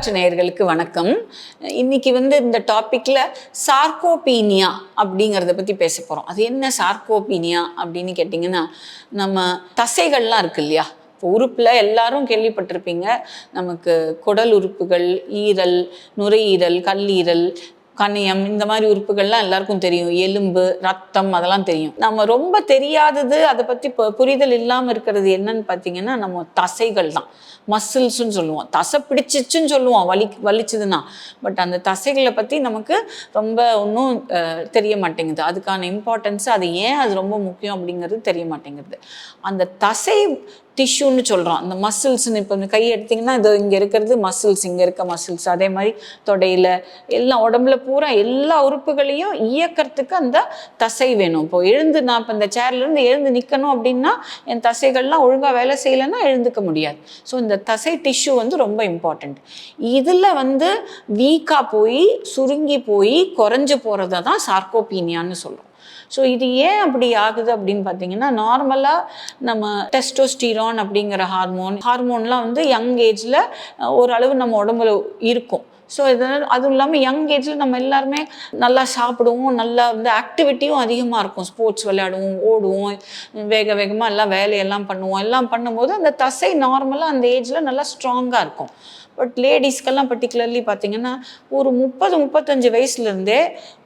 தொலைக்காட்சி நேயர்களுக்கு வணக்கம். இன்னைக்கு இந்த டாபிக்ல சார்கோபீனியா அப்படிங்கிறத பற்றி பேச போகிறோம். அது என்ன சார்கோபீனியா அப்படின்னு கேட்டிங்கன்னா, நம்ம தசைகள்லாம் இருக்கு இல்லையா, இப்போ உறுப்பில் எல்லாரும் கேள்விப்பட்டிருப்பீங்க. நமக்கு குடல் உறுப்புகள், ஈரல், நுரையீரல், கல்லீரல், கணையம், இந்த மாதிரி உறுப்புகள்லாம் எல்லாருக்கும் தெரியும். எலும்பு, ரத்தம், அதெல்லாம் தெரியும். நம்ம ரொம்ப தெரியாதது, அதை பற்றி புரிதல் இல்லாமல் இருக்கிறது என்னன்னு பார்த்தீங்கன்னா, நம்ம தசைகள் தான். மசில்ஸ்ன்னு சொல்லுவோம். தசை பிடிச்சிச்சுன்னு சொல்லுவோம் வலிச்சுதுன்னா. பட் அந்த தசைகளை பற்றி நமக்கு ரொம்ப ஒன்றும் தெரிய மாட்டேங்குது. அதுக்கான இம்பார்ட்டன்ஸ், அது ஏன் அது ரொம்ப முக்கியம் அப்படிங்கிறது தெரிய மாட்டேங்குது. அந்த தசை டிஷ்யூன்னு சொல்கிறோம். அந்த மசில்ஸ்ன்னு இப்போ இந்த கை எடுத்திங்கன்னா, இது இங்கே இருக்கிறது மசில்ஸ், இங்கே இருக்க மசில்ஸ். அதே மாதிரி தொடையில் எல்லாம், உடம்புல பூரா எல்லா உறுப்புகளையும் இயக்கிறதுக்கு அந்த தசை வேணும். இப்போ நான் இப்போ இந்த சேர்லேருந்து எழுந்து நிற்கணும் அப்படின்னா, என் தசைகள்லாம் ஒழுங்காக வேலை செய்யலைன்னா எழுந்துக்க முடியாது. ஸோ இந்த தசை டிஷ்யூ ரொம்ப இம்பார்ட்டண்ட். இதில் வீக்காக போய், சுருங்கி போய், குறைஞ்சி போகிறத தான் சார்கோபீனியான்னு சொல்கிறோம். ஸோ இது ஏன் அப்படி ஆகுது அப்படின்னு பார்த்தீங்கன்னா, நார்மலாக நம்ம டெஸ்டோஸ்டிரான் அப்படிங்கிற ஹார்மோன்லாம் யங் ஏஜில் ஓரளவு நம்ம உடம்புல இருக்கும். ஸோ இதனால் அதுவும் இல்லாமல் யங் ஏஜில் நம்ம எல்லாருமே நல்லா சாப்பிடுவோம், நல்லா ஆக்டிவிட்டியும் அதிகமாக இருக்கும். ஸ்போர்ட்ஸ் விளையாடுவோம், ஓடுவோம், வேகமாக எல்லாம் வேலையெல்லாம் பண்ணுவோம். எல்லாம் பண்ணும்போது அந்த தசை நார்மலாக அந்த ஏஜில் நல்லா ஸ்ட்ராங்காக இருக்கும். பட் லேடிஸ்க்கெல்லாம் பர்டிகுலர்லி பார்த்திங்கன்னா, ஒரு 30-35 வயசுலேருந்தே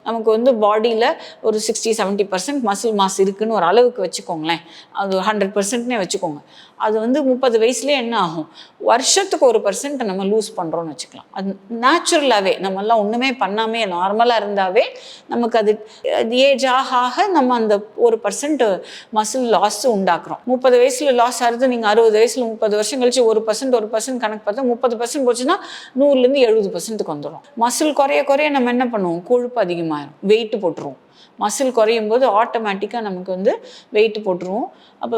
நமக்கு பாடியில் ஒரு 60-70% மசில் மாஸ் இருக்குதுன்னு ஒரு அளவுக்கு வச்சுக்கோங்களேன். அது 100%னே வச்சுக்கோங்க. அது 30 வயசுலேயே என்ன ஆகும், வருஷத்துக்கு 1% நம்ம லூஸ் பண்ணுறோன்னு வச்சுக்கலாம். அது நேச்சுரலாகவே, நம்மெல்லாம் ஒன்றுமே பண்ணாமே நார்மலாக இருந்தாவே நமக்கு அது ஏஜ் ஆக நம்ம அந்த 1% மசில் லாஸ் உண்டாக்குறோம். 30 வயசில் லாஸ் ஆகிறது, நீங்கள் 60 வயசில் 30 வருஷம் கழிச்சு 1% கணக்கு பார்த்தா 30% போச்சுன்னா 100லேருந்து 70%க்கு வந்துடும். மசில் குறைய நம்ம என்ன பண்ணுவோம், கொழுப்பு அதிகமாகிடும், வெயிட்டு போட்டுருவோம். மசில் குறையும் போது ஆட்டோமேட்டிக்காக நமக்கு வெயிட்டு போட்டுருவோம். அப்போ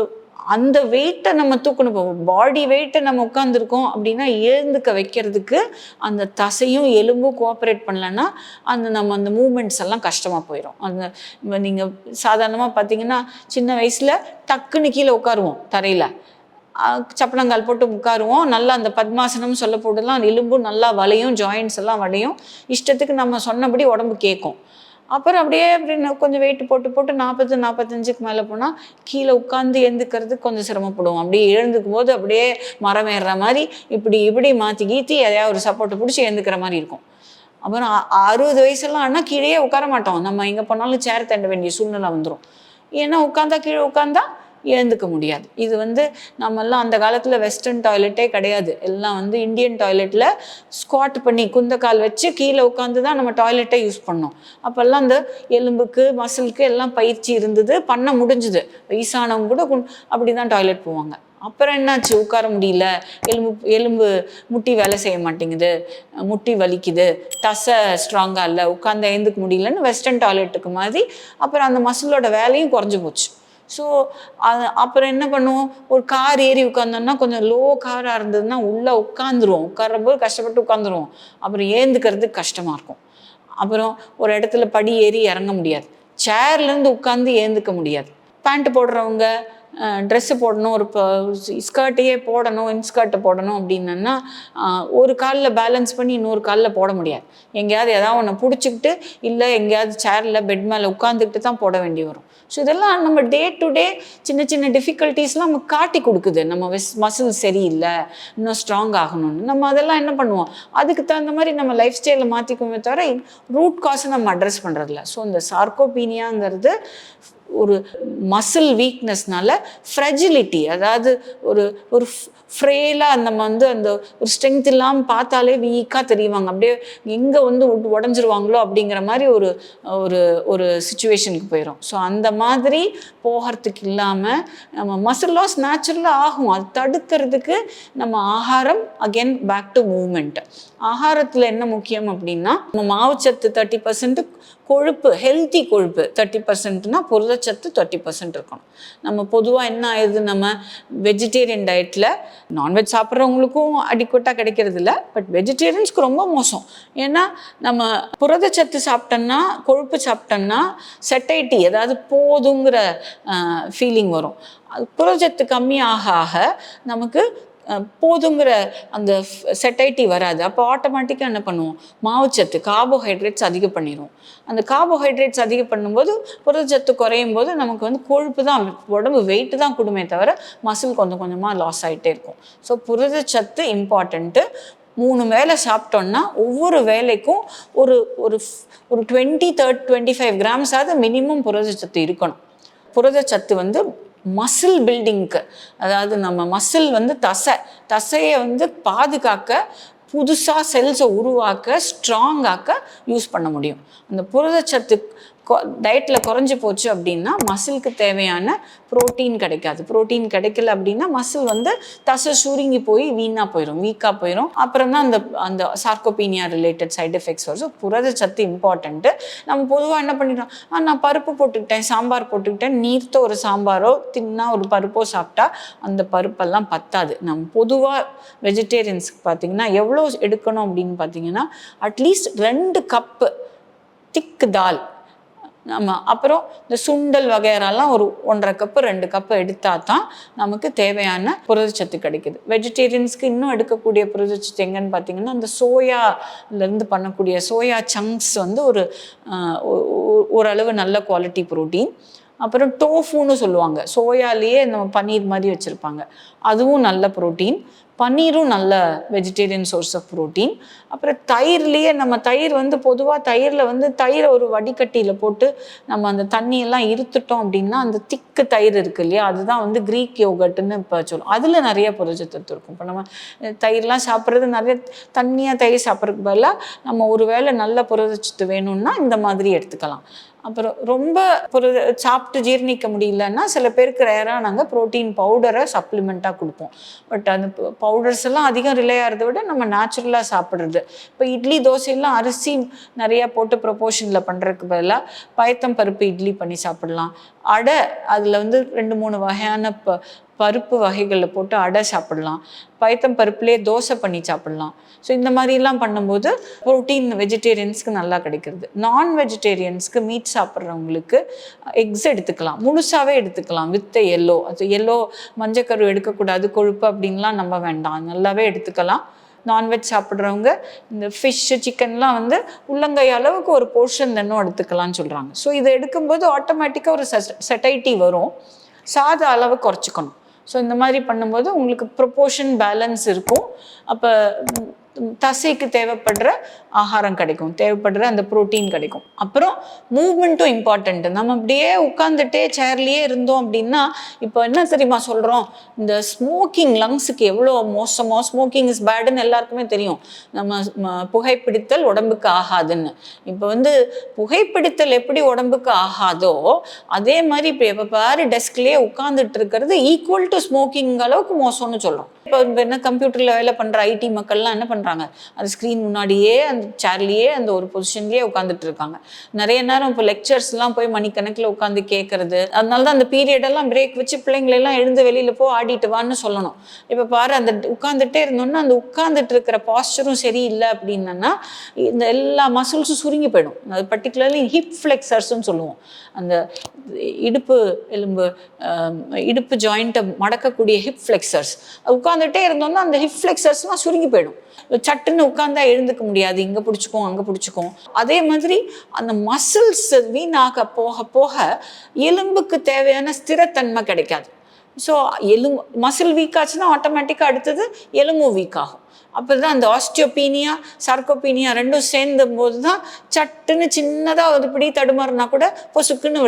அந்த வெயிட்டை நம்ம தூக்கணும். இப்போ பாடி வெயிட்டை நம்ம உட்காந்துருக்கோம் அப்படின்னா, எழுந்துக்க வைக்கிறதுக்கு அந்த தசையும் எலும்பும் கோஆப்ரேட் பண்ணலன்னா நம்ம அந்த மூமெண்ட்ஸ் எல்லாம் கஷ்டமாக போயிடும். இப்போ நீங்கள் சாதாரணமாக பார்த்தீங்கன்னா, சின்ன வயசில் டக்குன்னு கீழே உட்காருவோம், தரையில் சப்பனங்கால் போட்டு உட்காருவோம். நல்லா அந்த பத்மாசனம் சொல்ல போட்டுலாம் எலும்பும் நல்லா வளையும், ஜாயின்ட்ஸ் எல்லாம் வளையும். இஷ்டத்துக்கு நம்ம சொன்னபடி உடம்பு கேட்கும். அப்புறம் அப்படியே கொஞ்சம் வெயிட் போட்டு 40-45க்கு மேலே போனால் கீழே உட்காந்து எழுந்துக்கிறது கொஞ்சம் சிரமப்படுவோம். அப்படியே எழுந்துக்கும் போது அப்படியே மரம் ஏறுற மாதிரி இப்படி மாற்றி கீத்தி எதையாவது ஒரு சப்போர்ட்டை பிடிச்சி எழுந்துக்கிற மாதிரி இருக்கும். அப்புறம் 60 வயசெல்லாம் ஆனால் கீழே உட்கார மாட்டோம். நம்ம எங்கே போனாலும் சேர் தண்ட வேண்டிய சூழ்நிலை வந்துடும். ஏன்னா கீழே உட்காந்தா எழுந்துக்க முடியாது. இது நம்மெல்லாம் அந்த காலத்தில் வெஸ்டர்ன் டாய்லெட்டே கிடையாது. எல்லாம் இந்தியன் டாய்லெட்டில் ஸ்குவாட் பண்ணி குந்தக்கால் வச்சு கீழே உட்காந்து தான் நம்ம டாய்லெட்டை யூஸ் பண்ணோம். அப்போல்லாம் அந்த எலும்புக்கு மசிலுக்கு எல்லாம் பயிற்சி இருந்தது, பண்ண முடிஞ்சுது. வயசானவங்க கூட அப்படி தான் டாய்லெட் போவாங்க. அப்புறம் என்னாச்சு, உட்கார முடியல, எலும்பு முட்டி வேலை செய்ய மாட்டேங்குது, முட்டி வலிக்குது, தசை ஸ்ட்ராங்காக இல்லை, உட்காந்து எழுந்துக்க முடியலன்னு வெஸ்டர்ன் டாய்லெட்டுக்கு மாதிரி அப்புறம் அந்த மசிலோட வேலையும் குறைஞ்சி போச்சு. ஸோ அப்புறம் என்ன பண்ணுவோம், ஒரு கார் ஏறி உட்காந்தோம்னா, கொஞ்சம் லோ காராக இருந்ததுன்னா உள்ளே உட்காந்துருவோம். உட்கார்றபோது கஷ்டப்பட்டு உட்காந்துருவோம். அப்புறம் ஏந்துக்கிறதுக்கு கஷ்டமாக இருக்கும். அப்புறம் ஒரு இடத்துல படி ஏறி இறங்க முடியாது. சேர்லேருந்து உட்காந்து ஏந்துக்க முடியாது. பேண்ட்டு போடுறவங்க ட்ரெஸ்ஸு போடணும், ஒரு ஸ்கர்ட்டையே போடணும், இன்ஸ்கர்ட்டை போடணும் அப்படின்னா ஒரு காலில் பேலன்ஸ் பண்ணி இன்னொரு காலில் போட முடியாது. எங்கேயாவது ஏதாவது ஒன்று பிடிச்சிக்கிட்டு, இல்லை எங்கேயாவது சேரில் பெட் மேலே உட்காந்துக்கிட்டு தான் போட வேண்டி வரும். ஸோ இதெல்லாம் நம்ம டே டு டே சின்ன டிஃபிகல்ட்டிஸ்லாம் நமக்கு காட்டி கொடுக்குது. நம்ம மசில் சரியில்லை, இன்னும் ஸ்ட்ராங் ஆகணும்னு. நம்ம அதெல்லாம் என்ன பண்ணுவோம், அதுக்கு தகுந்த மாதிரி நம்ம லைஃப் ஸ்டைலில் மாற்றிக்குமே தவிர ரூட் காஸை நம்ம அட்ரஸ் பண்ணுறதில்ல. ஸோ இந்த சார்கோபீனியாங்கிறது ஒரு மசில் வீக்னஸ்னால ஃப்ரெஜிலிட்டி, அதாவது ஒரு ஃப்ரேலாக நம்ம அந்த ஒரு ஸ்ட்ரென்த் இல்லாமல் பார்த்தாலே வீக்காக தெரியுவாங்க. அப்படியே எங்கே உடஞ்சிருவாங்களோ அப்படிங்கிற மாதிரி ஒரு சுச்சுவேஷனுக்கு போயிடும். ஸோ அந்த மாதிரி போகிறதுக்கு இல்லாமல் நம்ம மசில் லாஸ் நேச்சுரலாக ஆகும். அது தடுக்கிறதுக்கு நம்ம ஆகாரம், அகெயின் பேக் டு மூவ்மெண்ட். ஆகாரத்தில் என்ன முக்கியம் அப்படின்னா, நம்ம மாவுச்சத்து 30%, கொழுப்பு, ஹெல்த்தி கொழுப்பு 30%னா புரதச்சத்து 30% இருக்கணும். நம்ம பொதுவாக என்ன ஆயிடுது, நம்ம வெஜிடேரியன் டயட்டில் நான்வெஜ் சாப்பிட்றவங்களுக்கும் அடிக்கொட்டாக கிடைக்கிறது இல்லை, பட் வெஜிடேரியன்ஸ்க்கு ரொம்ப மோசம். ஏன்னா நம்ம புரதச்சத்து சாப்பிட்டோம்னா, கொழுப்பு சாப்பிட்டோம்னா செட்டைட்டி, அதாவது போதுங்கிற ஃபீலிங் வரும். புரதச்சத்து கம்மி ஆக ஆக நமக்கு போதுங்கிற அந்த செட்டைட்டி வராது. அப்போ ஆட்டோமேட்டிக்காக என்ன பண்ணுவோம், மாவுச்சத்து கார்போஹைட்ரேட்ஸ் அதிகம் பண்ணிடுவோம். அந்த கார்போஹைட்ரேட்ஸ் அதிகம் பண்ணும்போது புரதச்சத்து குறையும் போது நமக்கு வந்து கொழுப்பு தான், உடம்பு வெயிட்டு தான் கூடுமே தவிர மசில் கொஞ்சம் கொஞ்சமாக லாஸ் ஆகிட்டே இருக்கும். ஸோ புரதச்சத்து இம்பார்ட்டண்ட்டு. 3 வேளை சாப்பிட்டோன்னா ஒவ்வொரு வேலைக்கும் ஒரு ஒரு ஒரு 25 கிராம்ஸாவது மினிமம் புரதச்சத்து இருக்கணும். புரதச்சத்து வந்து மசில் பில்டிங்க்கு, அதாவது நம்ம மசில் வந்து தசையை வந்து பாதுகாக்க, புதுசாக செல்ஸை உருவாக்க, ஸ்ட்ராங்காக்க யூஸ் பண்ண முடியும். அந்த புரதச்சத்து டயட்டில் குறைஞ்சி போச்சு அப்படின்னா மசிலுக்கு தேவையான ப்ரோட்டீன் கிடைக்காது. ப்ரோட்டீன் கிடைக்கல அப்படின்னா மசில் வந்து தசை சுருங்கி போய் வீக்காக போயிடும். அப்புறம் தான் அந்த சார்கோபீனியா ரிலேட்டட் சைடு எஃபெக்ட்ஸ் வரும். ஸோ புரதச்சத்து இம்பார்ட்டண்ட்டு. நம்ம பொதுவாக என்ன பண்ணிடுறோம், நான் பருப்பு போட்டுக்கிட்டேன், சாம்பார் போட்டுக்கிட்டேன், நீர்த்த ஒரு சாம்பாரோ தின்னா ஒரு பருப்போ சாப்பிட்டா அந்த பருப்பெல்லாம் பத்தாது. நம்ம பொதுவாக வெஜிடேரியன்ஸுக்கு பார்த்திங்கன்னா எவ்வளோ எடுக்கணும் அப்படின்னு பார்த்தீங்கன்னா அட்லீஸ்ட் 2 கப்பு திக்கு தால், அப்புறம் இந்த சுண்டல் வகையெல்லாம் ஒரு 1.5 கப்பு 2 கப்பு எடுத்தால் தான் நமக்கு தேவையான புரதச்சத்து கிடைக்குது. வெஜிடேரியன்ஸ்க்கு இன்னும் எடுக்கக்கூடிய புரதச்சத்து எங்கன்னு பார்த்தீங்கன்னா இந்த சோயாலேருந்து பண்ணக்கூடிய சோயா சங்க்ஸ் வந்து ஓரளவு நல்ல குவாலிட்டி ப்ரோட்டீன். அப்புறம் டோஃபுன்னு சொல்லுவாங்க, சோயாலேயே நம்ம பன்னீர் மாதிரி வச்சுருப்பாங்க, அதுவும் நல்ல ப்ரோட்டீன். பன்னீரும் நல்ல வெஜிடேரியன் சோர்ஸ் ஆஃப் ப்ரோட்டீன். அப்புறம் தயிர்லேயே தயிர் வந்து பொதுவாக தயிரை ஒரு வடிகட்டியில் போட்டு நம்ம அந்த தண்ணியெல்லாம் இருத்துட்டோம் அப்படின்னா அந்த திக்கு தயிர் இருக்குது இல்லையா, அதுதான் வந்து க்ரீக் யோகர்ட்டுன்னு இப்போ சொல்லுவோம். அதில் நிறைய புரதச்சத்து இருக்கும். இப்போ நம்ம தயிர்லாம் சாப்பிட்றது நிறைய தண்ணியாக தயிர் சாப்பிட்றதுக்கு பதிலாக நம்ம ஒரு வேளை நல்ல புரதச்சத்து வேணும்னா இந்த மாதிரி எடுத்துக்கலாம். அப்புறம் ரொம்ப சாப்பிட்டு ஜீர்ணிக்க முடியலன்னா சில பேருக்கு ரேராக நாங்கள் ப்ரோட்டீன் பவுடரை சப்ளிமெண்ட்டாக கொடுப்போம். பட் அந்த பவுடர்ஸ் எல்லாம் அதிகம் ரிலே ஆகிறத விட நம்ம நேச்சுரலாக சாப்பிட்றது. இப்போ இட்லி தோசையெல்லாம் அரிசி நிறையா போட்டு ப்ரொபோர்ஷனில் பண்ணுறதுக்கு பதிலாக பயத்தம் பருப்பு இட்லி பண்ணி சாப்பிடலாம். அடை, அதில் வந்து 2-3 வகையான பருப்பு வகைகளில் போட்டு அடை சாப்பிடலாம். பயத்தம் பருப்புலேயே தோசை பண்ணி சாப்பிடலாம். ஸோ இந்த மாதிரிலாம் பண்ணும்போது ப்ரோட்டீன் வெஜிடேரியன்ஸ்க்கு நல்லா கிடைக்கிறது. நான் வெஜிடேரியன்ஸ்க்கு மீட் சாப்பிட்றவங்களுக்கு எக்ஸ் எடுத்துக்கலாம், முழுசாகவே எடுத்துக்கலாம் வித் எல்லோ மஞ்சக்கரு எடுக்கக்கூடாது, கொழுப்பு அப்படின்லாம் நம்ப வேண்டாம், நல்லாவே எடுத்துக்கலாம். நான்வெஜ் சாப்பிட்றவங்க இந்த ஃபிஷ்ஷு சிக்கன்லாம் வந்து உள்ளங்கை அளவுக்கு ஒரு போர்ஷன் தினம் எடுத்துக்கலாம்னு சொல்கிறாங்க. ஸோ இதை எடுக்கும்போது ஆட்டோமேட்டிக்காக ஒரு செட்டைட்டி வரும். சாத அளவு குறைச்சிக்கணும். ஸோ இந்த மாதிரி பண்ணும்போது உங்களுக்கு ப்ரொப்போர்ஷன் பேலன்ஸ் இருக்கும். அப்போ தசைக்கு தேவைப்படுற ஆகாரம் கிடைக்கும், தேவைப்படுற அந்த ப்ரோட்டீன் கிடைக்கும். அப்புறம் மூவ்மெண்ட்டும் இம்பார்ட்டண்ட்டு. நம்ம அப்படியே உட்காந்துட்டே சேர்லேயே இருந்தோம் அப்படின்னா இப்போ என்ன தெரியுமா சொல்கிறோம், இந்த ஸ்மோக்கிங் லங்ஸுக்கு எவ்வளோ மோசமோ, ஸ்மோக்கிங் இஸ் பேடுன்னு எல்லாருக்குமே தெரியும். நம்ம புகைப்பிடித்தல் உடம்புக்கு ஆகாதுன்னு. இப்போ வந்து புகைப்பிடித்தல் எப்படி உடம்புக்கு ஆகாதோ அதே மாதிரி இப்போ எப்போ பாரு டெஸ்க்லேயே உட்காந்துட்டு இருக்கிறது ஈக்குவல் டு ஸ்மோக்கிங் அளவுக்கு மோசம்னு சொல்கிறோம். இப்போ என்ன கம்ப்யூட்டரில் வேலை பண்ணுற ஐடி மக்கள்லாம் என்ன பண்ணுறாங்க, அது ஸ்க்ரீன் முன்னாடியே அந்த சேர்லேயே அந்த ஒரு பொசிஷன்லேயே உட்காந்துட்டு இருக்காங்க. நிறைய நேரம் இப்போ லெக்சர்ஸ்லாம் போய் மணிக்கணக்கில் உட்காந்து கேட்கறது. அதனால தான் அந்த பீரியடெல்லாம் பிரேக் வச்சு பிள்ளைங்களெல்லாம் எழுந்து வெளியில் போய் ஆடிட்டு வான்னு சொல்லணும். இப்போ பாரு அந்த உட்காந்துட்டே இருந்தோன்னா அந்த உட்காந்துட்டு இருக்கிற பாஸ்டரும் சரியில்லை அப்படின்னா இந்த எல்லா மசில்ஸும் சுருங்கி போயிடும். அது பர்டிகுலர்லி ஹிப் ஃப்ளெக்சர்ஸ்ன்னு சொல்லுவோம். அந்த இடுப்பு ஜாயிண்ட்டை மடக்கக்கூடிய ஹிப் ஃப்ளெக்சர்ஸ் உட்காந்துட்டே இருந்தோம்னா அந்த ஹிப் ஃப்ளெக்சர்ஸ்லாம் சுருங்கி போயிடும். சட்டுன்னு உட்காந்தா எழுந்துக்க முடியாது, இங்கே பிடிச்சிக்கும் அங்கே பிடிச்சிக்கும். அதே மாதிரி அந்த மசில்ஸ் வீணாக போக போக எலும்புக்கு தேவையான ஸ்திரத்தன்மை கிடைக்காது. ஸோ மசில் வீக் ஆச்சுன்னா ஆட்டோமேட்டிக்காக அடுத்தது எலும்பும் வீக் ஆகும். அப்போ தான் அந்த ஆஸ்டியோபீனியா சார்கோபீனியா ரெண்டும் சேர்ந்த போது தான் சட்டுன்னு சின்னதாக ஒரு பிடி தடுமாறுனா கூட பொசுக்குன்னு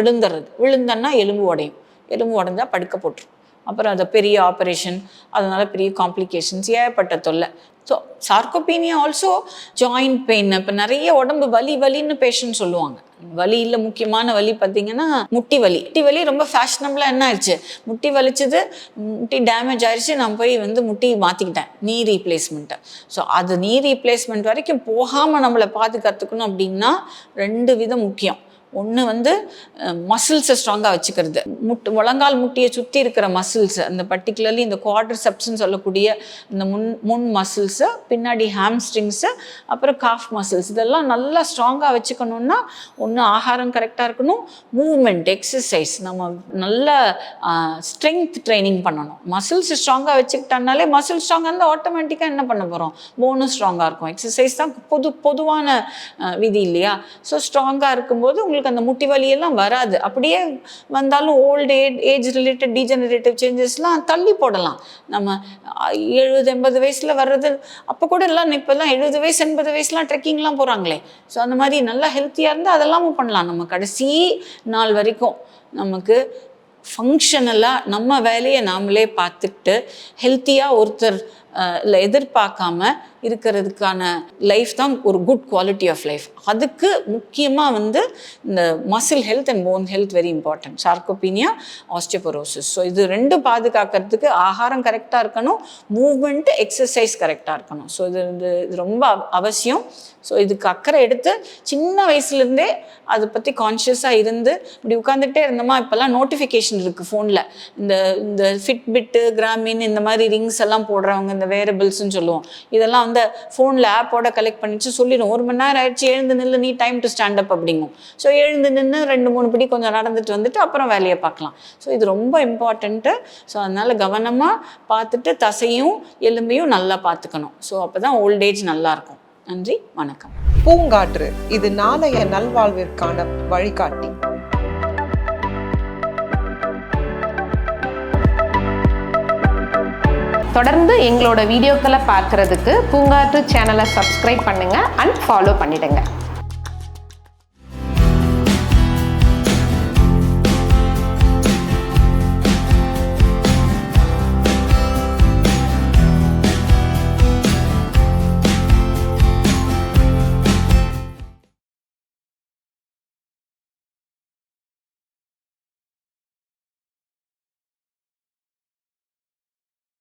விழுந்தன்னா எலும்பு உடையும். எலும்பு உடஞ்சா படுக்க போட்டுரும். அப்புறம் அதை பெரிய ஆப்ரேஷன், அதனால பெரிய காம்ப்ளிகேஷன்ஸ், ஏற்பட்ட தொல்லை. So sarcopenia also joint pain. இப்போ நிறைய உடம்பு வலின்னு பேஷண்ட் சொல்லுவாங்க. வலியில் முக்கியமான வலி பார்த்தீங்கன்னா முட்டி வலி ரொம்ப ஃபேஷனபிளாக என்ன ஆயிடுச்சு, முட்டி வலிச்சது, முட்டி டேமேஜ் ஆயிடுச்சு, நான் போய் முட்டி மாற்றிக்கிட்டேன், நீ ரீப்ளேஸ்மெண்ட்டை. ஸோ அது நீ ரீப்ளேஸ்மெண்ட் வரைக்கும் போகாமல் நம்மளை பாதுகாத்துக்கணும் அப்படின்னா 2 விதம் முக்கியம். ஒன்று வந்து மசில்ஸை ஸ்ட்ராங்காக வச்சுக்கிறது, முழங்கால் முட்டியை சுற்றி இருக்கிற மசில்ஸ், அந்த பர்டிகுலர்லி இந்த குவாட்ரிசெப்ஸ்ன்னு சொல்லக்கூடிய இந்த முன் மசில்ஸு, பின்னாடி ஹாம்ஸ்ட்ரிங்ஸு, அப்புறம் காஃப் மசில்ஸ், இதெல்லாம் நல்லா ஸ்ட்ராங்காக வச்சுக்கணுன்னா ஒன்று ஆகாரம் கரெக்டாக இருக்கணும், மூவ்மெண்ட், எக்ஸசைஸ், நம்ம நல்ல ஸ்ட்ரென்த் ட்ரைனிங் பண்ணணும். மசில்ஸ் ஸ்ட்ராங்காக வச்சுக்கிட்டனாலே மசில் ஸ்ட்ராங்காக இருந்தால் ஆட்டோமேட்டிக்காக என்ன பண்ண போகிறோம், போனும் ஸ்ட்ராங்காக இருக்கும். எக்ஸசைஸ் தான் பொதுவான விதி இல்லையா? ஸோ ஸ்ட்ராங்காக இருக்கும்போது உங்களுக்கு அந்த முட்டி வலியெல்லாம் வராது. அப்படியே வந்தாலும் ஓல்டு ஏஜ் ரிலேட்டட் டீஜெனரேட்டிவ் சேஞ்சஸ்லாம் தள்ளி போடலாம். நம்ம 70-80 வயசில் வர்றது அப்போ கூட எல்லாம் இப்போல்லாம் 70 வயசு 80 வயசுலாம் ட்ரெக்கிங்லாம் போகிறாங்களே. ஸோ அந்த மாதிரி நல்லா ஹெல்த்தியாக இருந்தால் அதெல்லாமும் பண்ணலாம். நம்ம கடைசி நாள் வரைக்கும் நமக்கு ஃபங்க்ஷனலாக நம்ம வேலையை நாமளே பார்த்துக்கிட்டு ஹெல்த்தியாக ஒருத்தர் இல்லை எதிர்பார்க்காம இருக்கிறதுக்கான லைஃப் தான் ஒரு குட் குவாலிட்டி ஆஃப் லைஃப். அதுக்கு முக்கியமாக வந்து இந்த muscle health and phone health very important. Sarcopenia, osteoporosis. So இது ரெண்டும் பாதுகாக்கிறதுக்கு ஆகாரம் கரெக்டாக இருக்கணும், மூவ்மெண்ட்டு, எக்ஸசைஸ் கரெக்டாக இருக்கணும். ஸோ இது ரொம்ப அவசியம். ஸோ இதுக்கு அக்கறை எடுத்து சின்ன வயசுலேருந்தே அதை பற்றி கான்ஷியஸாக இருந்து இப்படி உட்காந்துக்கிட்டே இருந்தோமா. இப்போல்லாம் நோட்டிஃபிகேஷன் இருக்குது ஃபோனில், இந்த ஃபிட்பிட்டு, கிராமின், இந்த மாதிரி ரிங்ஸ் எல்லாம் போடுறவங்க, இந்த வேரபிள்ஸ்ன்னு சொல்லுவோம், இதெல்லாம் வந்து ஃபோனில் ஆப்போட கலெக்ட் பண்ணிச்சு சொல்லிடும். 1 மணி நேரம் ஆயிடுச்சு, எழுந்து நில்லு, நீ டைம் டு ஸ்டாண்ட் அப் அப்படிங்கும். ஸோ எழுந்து நின்று 2-3 படி கொஞ்சம் நடந்துட்டு வந்துட்டு அப்புறம் வேலையை பார்க்கலாம். ஸோ இது ரொம்ப இம்பார்ட்டண்ட்டு. ஸோ அதனால் கவனமாக பார்த்துட்டு தசையும் எலும்பையும் நல்லா பார்த்துக்கணும். ஸோ அப்போ தான் ஓல்டேஜ் நல்லாயிருக்கும். நன்றி, வணக்கம். பூங்காற்று, இது நாளைய நல்வாழ்விற்கான வழிகாட்டி. தொடர்ந்து எங்களோட வீடியோக்களை பார்க்குறதுக்கு பூங்காற்று சேனலை சப்ஸ்கிரைப் பண்ணுங்கள் அண்ட் ஃபாலோ பண்ணிடுங்க.